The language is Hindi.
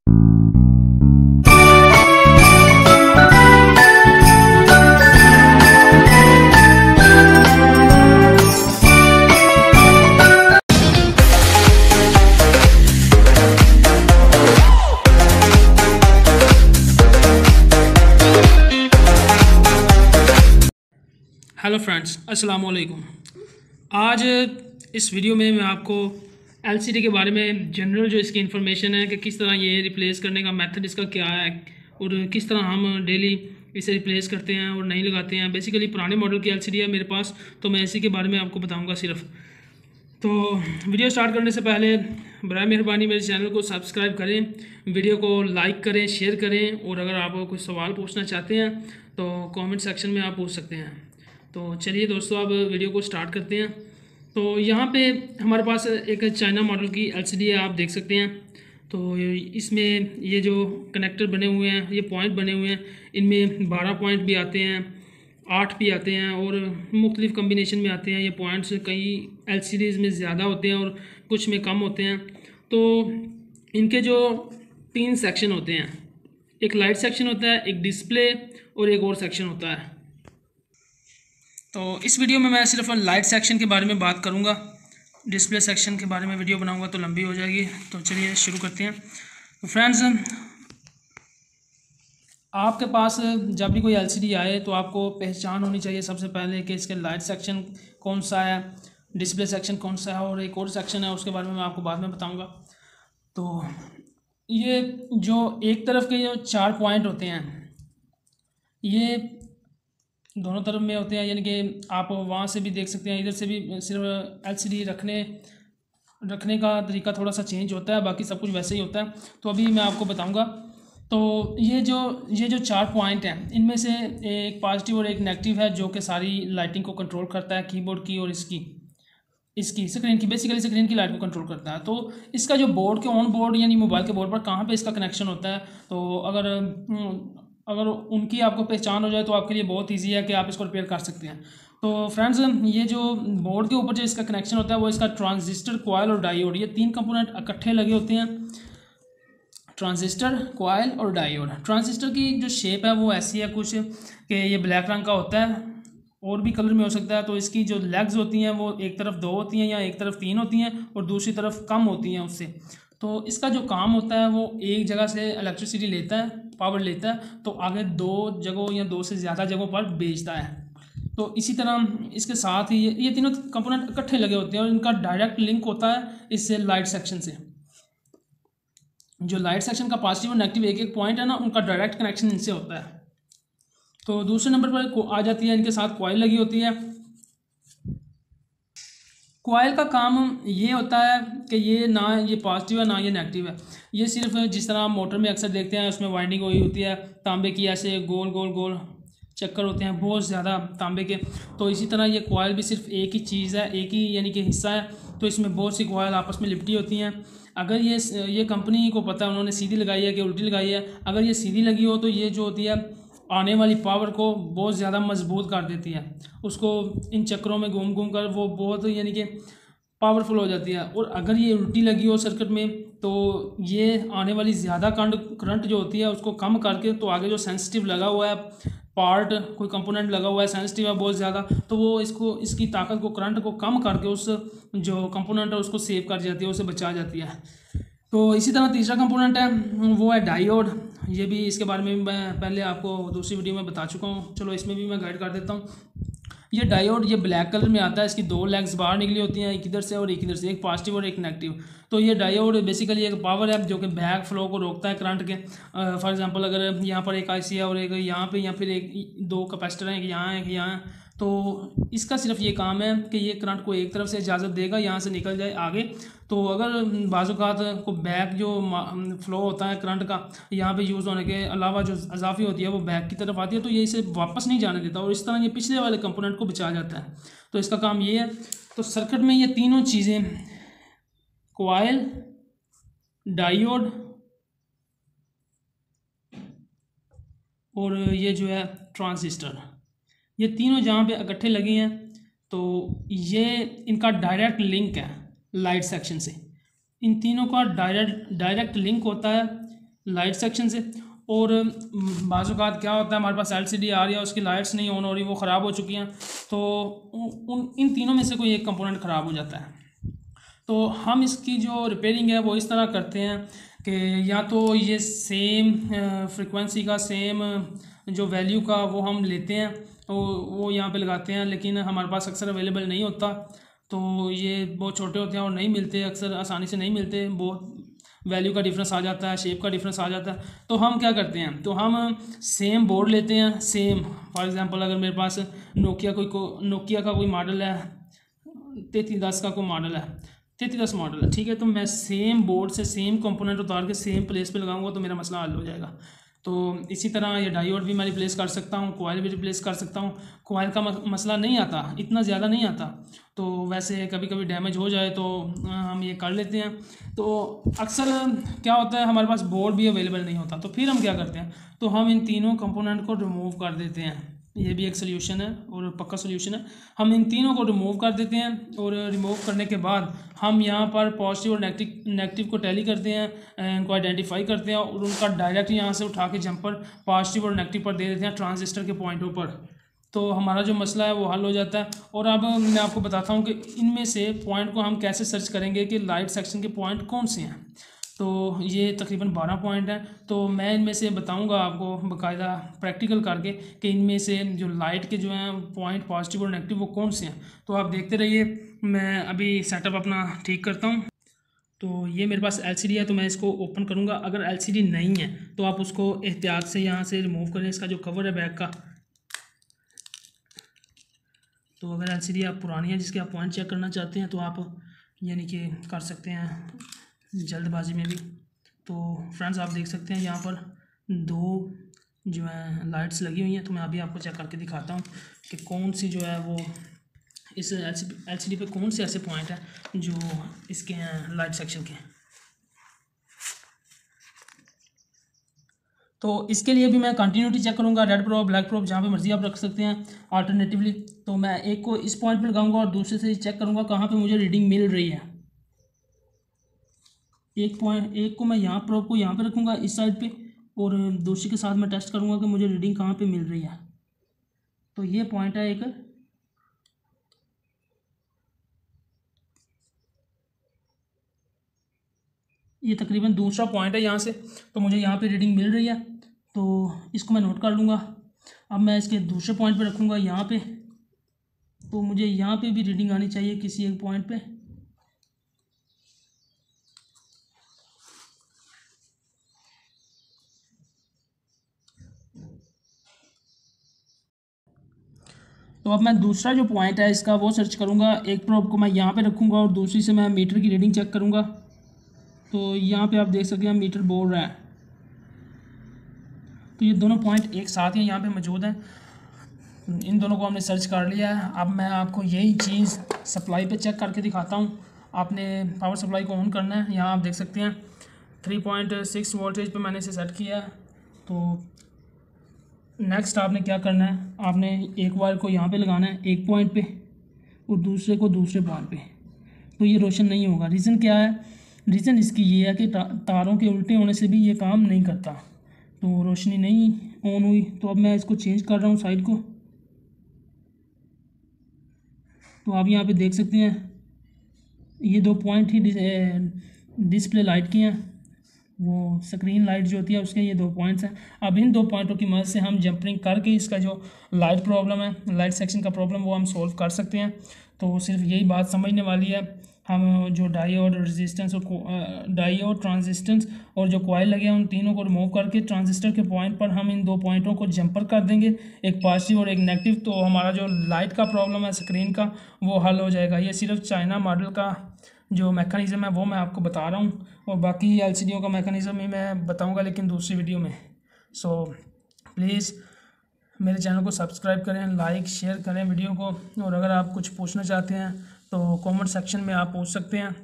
हेलो फ्रेंड्स, अस्सलाम वालेकुम। आज इस वीडियो में मैं आपको एलसीडी के बारे में जनरल जो इसकी इन्फॉर्मेशन है कि किस तरह ये रिप्लेस करने का मेथड इसका क्या है और किस तरह हम डेली इसे रिप्लेस करते हैं और नहीं लगाते हैं। बेसिकली पुराने मॉडल की एलसीडी है मेरे पास, तो मैं इसी के बारे में आपको बताऊंगा सिर्फ। तो वीडियो स्टार्ट करने से पहले बराए मेहरबानी मेरे चैनल को सब्सक्राइब करें, वीडियो को लाइक करें, शेयर करें, और अगर आप कोई सवाल पूछना चाहते हैं तो कमेंट सेक्शन में आप पूछ सकते हैं। तो चलिए दोस्तों, अब वीडियो को स्टार्ट करते हैं। तो यहाँ पे हमारे पास एक चाइना मॉडल की एलसीडी है, आप देख सकते हैं। तो इसमें ये जो कनेक्टर बने हुए हैं, ये पॉइंट बने हुए हैं, इनमें 12 पॉइंट भी आते हैं, 8 भी आते हैं और मुख्तलिफ़ कम्बिनेशन में आते हैं। ये पॉइंट्स कई एलसीडीज़ में ज़्यादा होते हैं और कुछ में कम होते हैं। तो इनके जो 3 सेक्शन होते हैं, एक लाइट सेक्शन होता है, एक डिस्प्ले और एक और सेक्शन होता है। तो इस वीडियो में मैं सिर्फ लाइट सेक्शन के बारे में बात करूंगा, डिस्प्ले सेक्शन के बारे में वीडियो बनाऊंगा तो लंबी हो जाएगी। तो चलिए शुरू करते हैं। तो फ्रेंड्स, आपके पास जब भी कोई एलसीडी आए तो आपको पहचान होनी चाहिए सबसे पहले कि इसके लाइट सेक्शन कौन सा है, डिस्प्ले सेक्शन कौन सा है, और एक और सेक्शन है उसके बारे में मैं आपको बाद में बताऊँगा। तो ये जो एक तरफ के जो 4 पॉइंट होते हैं, ये दोनों तरफ में होते हैं, यानी कि आप वहाँ से भी देख सकते हैं, इधर से भी। सिर्फ एलसीडी रखने का तरीका थोड़ा सा चेंज होता है, बाकी सब कुछ वैसे ही होता है। तो अभी मैं आपको बताऊंगा। तो ये जो 4 पॉइंट हैं, इनमें से एक पॉजिटिव और एक नेगेटिव है जो कि सारी लाइटिंग को कंट्रोल करता है, कीबोर्ड की और इसकी स्क्रीन की, बेसिकली स्क्रीन की लाइट को कंट्रोल करता है। तो इसका जो बोर्ड के ऑन बोर्ड यानी मोबाइल के बोर्ड पर कहाँ पे इसका कनेक्शन होता है, तो अगर उनकी आपको पहचान हो जाए तो आपके लिए बहुत इजी है कि आप इसको रिपेयर कर सकते हैं। तो फ्रेंड्स, ये जो बोर्ड के ऊपर जो इसका कनेक्शन होता है वो इसका ट्रांजिस्टर, कॉइल और डायोड, ये 3 कंपोनेंट इकट्ठे लगे होते हैं। ट्रांजिस्टर, कॉइल और डायोड। ट्रांजिस्टर की जो शेप है वो ऐसी है कुछ कि ये ब्लैक रंग का होता है, और भी कलर में हो सकता है। तो इसकी जो लेग्स होती हैं वो एक तरफ 2 होती हैं या एक तरफ 3 होती हैं और दूसरी तरफ कम होती हैं उससे। तो इसका जो काम होता है वो एक जगह से इलेक्ट्रिसिटी लेता है, पावर लेता है, तो आगे 2 जगहों या 2 से ज़्यादा जगहों पर बेचता है। तो इसी तरह इसके साथ ही ये तीनों कंपोनेंट इकट्ठे लगे होते हैं और इनका डायरेक्ट लिंक होता है इससे लाइट सेक्शन से। जो लाइट सेक्शन का पॉजिटिव और नेगेटिव एक पॉइंट है ना, उनका डायरेक्ट कनेक्शन इनसे होता है। तो दूसरे नंबर पर आ जाती है, इनके साथ कॉइल लगी होती है। कॉइल का काम ये होता है कि ये ना ये पॉजिटिव है ना ये नेगेटिव है। ये सिर्फ जिस तरह आप मोटर में अक्सर देखते हैं, उसमें वाइंडिंग हुई होती है तांबे की, ऐसे गोल गोल गोल चक्कर होते हैं बहुत ज़्यादा तांबे के। तो इसी तरह ये कॉइल भी सिर्फ एक ही चीज़ है, एक ही यानी कि हिस्सा है। तो इसमें बहुत सी कॉइल आपस में लिपटी होती हैं। अगर ये कंपनी को पता है, उन्होंने सीधी लगाई है कि उल्टी लगाई है। अगर ये सीधी लगी हो तो ये जो होती है आने वाली पावर को बहुत ज़्यादा मजबूत कर देती है, उसको इन चक्रों में घूम घूम कर वो बहुत यानी कि पावरफुल हो जाती है। और अगर ये उल्टी लगी हो सर्किट में तो ये आने वाली ज़्यादा करंट जो होती है उसको कम करके, तो आगे जो सेंसिटिव लगा हुआ है पार्ट, कोई कंपोनेंट लगा हुआ है सेंसिटिव है बहुत ज़्यादा, तो वो इसकी ताकत को, करंट को कम करके उस जो कंपोनेंट है उसको सेव कर जाती है, उसे बचा जाती है। तो इसी तरह तीसरा कंपोनेंट है वो है डायोड। ये भी इसके बारे में मैं पहले आपको दूसरी वीडियो में बता चुका हूँ, चलो इसमें भी मैं गाइड कर देता हूँ। ये डायोड ये ब्लैक कलर में आता है, इसकी 2 लेग्स बाहर निकली होती हैं, एक इधर से और एक इधर से, एक पॉजिटिव और एक नेगेटिव। तो ये डायोड बेसिकली एक पावर है जो कि बैक फ्लो को रोकता है करंट के। फॉर एग्जांपल अगर यहाँ पर एक आईसी है और एक यहाँ पे, या फिर 2 कैपेसिटर हैं, एक यहाँ है, एक यहाँ है, तो इसका सिर्फ ये काम है कि ये करंट को एक तरफ से इजाज़त देगा, यहाँ से निकल जाए आगे। तो अगर बाज़-औक़ात को बैक जो फ्लो होता है करंट का यहाँ पे यूज़ होने के अलावा जो इजाफी होती है वो बैक की तरफ आती है, तो ये इसे वापस नहीं जाने देता और इस तरह ये पिछले वाले कंपोनेंट को बचा जाता है। तो इसका काम ये है। तो सर्किट में ये तीनों चीज़ें, कॉइल, डायोड और ये जो है ट्रांजिस्टर, ये तीनों जहाँ पे इकट्ठे लगे हैं, तो ये इनका डायरेक्ट लिंक है लाइट सेक्शन से। इन तीनों का डायरेक्ट लिंक होता है लाइट सेक्शन से। और बाज़ औक़ात क्या होता है, हमारे पास LCD आ रही है, उसकी लाइट्स नहीं ऑन हो रही, वो ख़राब हो चुकी हैं, तो इन तीनों में से कोई एक कंपोनेंट ख़राब हो जाता है। तो हम इसकी जो रिपेयरिंग है वो इस तरह करते हैं कि या तो ये सेम फ्रिक्वेंसी का सेम जो वैल्यू का वो हम लेते हैं, तो वो यहाँ पे लगाते हैं, लेकिन हमारे पास अक्सर अवेलेबल नहीं होता, तो ये बहुत छोटे होते हैं और नहीं मिलते, अक्सर आसानी से नहीं मिलते, बहुत वैल्यू का डिफरेंस आ जाता है, शेप का डिफरेंस आ जाता है। तो हम क्या करते हैं, तो हम सेम बोर्ड लेते हैं, सेम फॉर एग्जांपल अगर मेरे पास नोकिया का कोई मॉडल है, 3310 का कोई मॉडल है, 3310 मॉडल है, ठीक है, तो मैं सेम बोर्ड से सेम कंपोनेंट उतार के सेम प्लेस पे लगाऊंगा तो मेरा मसला हल हो जाएगा। तो इसी तरह ये डायोड भी मैं रिप्लेस कर सकता हूँ, कोयल भी रिप्लेस कर सकता हूँ। कोयल का मसला नहीं आता, इतना ज़्यादा नहीं आता, तो वैसे कभी कभी डैमेज हो जाए तो हम ये कर लेते हैं। तो अक्सर क्या होता है, हमारे पास बोर्ड भी अवेलेबल नहीं होता, तो फिर हम क्या करते हैं, तो हम इन तीनों कंपोनेंट को रिमूव कर देते हैं। ये भी एक सोल्यूशन है और पक्का सोल्यूशन है। हम इन तीनों को रिमूव कर देते हैं और रिमूव करने के बाद हम यहाँ पर पॉजिटिव और नेगेटिव को टैली करते हैं, इनको आइडेंटिफाई करते हैं और उनका डायरेक्ट यहाँ से उठा के जंपर पॉजिटिव और नेगेटिव पर दे देते हैं ट्रांजिस्टर के पॉइंटों पर, तो हमारा जो मसला है वो हल हो जाता है। और अब मैं आपको बताता हूँ कि इनमें से पॉइंट को हम कैसे सर्च करेंगे कि लाइट सेक्शन के पॉइंट कौन से हैं। तो ये तकरीबन 12 पॉइंट हैं, तो मैं इनमें से बताऊंगा आपको बाकायदा प्रैक्टिकल करके कि इनमें से जो लाइट के जो हैं पॉइंट पॉजिटिव और नेगेटिव वो कौन से हैं। तो आप देखते रहिए, मैं अभी सेटअप अपना ठीक करता हूँ। तो ये मेरे पास LCD है, तो मैं इसको ओपन करूँगा। अगर LCD नहीं है तो आप उसको एहतियात से यहाँ से रिमूव करें, इसका जो कवर है बैक का। तो अगर LCD आप पुरानी है जिसके आप पॉइंट चेक करना चाहते हैं तो आप यानी कि कर सकते हैं जल्दबाजी में भी। तो फ्रेंड्स आप देख सकते हैं यहाँ पर 2 जो है लाइट्स लगी हुई हैं, तो मैं अभी आपको चेक करके दिखाता हूँ कि कौन सी जो है वो इस LCD पे कौन से ऐसे पॉइंट हैं जो इसके हैं लाइट सेक्शन के। तो इसके लिए भी मैं कंटिन्यूटी चेक करूँगा, रेड प्रोब ब्लैक प्रोब जहाँ पे मर्जी आप रख सकते हैं अल्टरनेटिवली। तो मैं एक को इस पॉइंट पे लगाऊंगा और दूसरे से चेक करूँगा कहाँ पे मुझे रीडिंग मिल रही है। एक को मैं यहाँ प्रोब को यहाँ पे रखूँगा इस साइड पे, और दूसरे के साथ मैं टेस्ट करूँगा कि मुझे रीडिंग कहाँ पे मिल रही है। तो ये पॉइंट है एक, ये तकरीबन दूसरा पॉइंट है यहाँ से, तो मुझे यहाँ पे रीडिंग मिल रही है, तो इसको मैं नोट कर लूँगा। अब मैं इसके दूसरे पॉइंट पे रखूँगा यहाँ पे, तो मुझे यहाँ पे भी रीडिंग आनी चाहिए किसी एक पॉइंट पे। तो अब मैं दूसरा जो पॉइंट है इसका वो सर्च करूँगा। एक प्रोब को मैं यहाँ पे रखूँगा और दूसरी से मैं मीटर की रीडिंग चेक करूँगा। तो यहाँ पे आप देख सकते हैं मीटर बोल रहा है, तो ये दोनों पॉइंट एक साथ ही यहाँ पे मौजूद हैं। इन दोनों को हमने सर्च कर लिया है। अब मैं आपको यही चीज़ सप्लाई पे चेक करके दिखाता हूँ। आपने पावर सप्लाई को ऑन करना है। यहाँ आप देख सकते हैं 3.6 वोल्टेज पे मैंने इसे सेट किया है। तो नेक्स्ट आपने क्या करना है, आपने एक वायर को यहाँ पे लगाना है एक पॉइंट पे और दूसरे को दूसरे पॉइंट पे। तो ये रोशन नहीं होगा। रीज़न क्या है, रीज़न इसकी ये है कि तारों के उल्टे होने से भी ये काम नहीं करता, तो रोशनी नहीं ऑन हुई। तो अब मैं इसको चेंज कर रहा हूँ साइड को। तो आप यहाँ पे देख सकते हैं ये 2 पॉइंट ही डिस्प्ले लाइट की हैं, वो स्क्रीन लाइट जो होती है उसके ये 2 पॉइंट्स हैं। अब इन 2 पॉइंटों की मदद से हम जंपरिंग करके इसका जो लाइट प्रॉब्लम है, लाइट सेक्शन का प्रॉब्लम, वो हम सोल्व कर सकते हैं। तो सिर्फ यही बात समझने वाली है। हम जो डायोड रेजिस्टेंस और डायोड ट्रांजिस्टेंस और जो कॉइल लगे हैं उन तीनों को रिमूव करके ट्रांजिस्टर के पॉइंट पर हम इन 2 पॉइंटों को जंपर कर देंगे, एक पॉजिटिव और एक नेगेटिव। तो हमारा जो लाइट का प्रॉब्लम है स्क्रीन का वो हल हो जाएगा। ये सिर्फ चाइना मॉडल का जो मैकेनिज़्म है वो मैं आपको बता रहा हूँ, और बाकी LCD का मैकेनिज़्म ही मैं बताऊँगा लेकिन दूसरी वीडियो में। सो प्लीज़ मेरे चैनल को सब्सक्राइब करें, लाइक शेयर करें वीडियो को, और अगर आप कुछ पूछना चाहते हैं तो कमेंट सेक्शन में आप पूछ सकते हैं।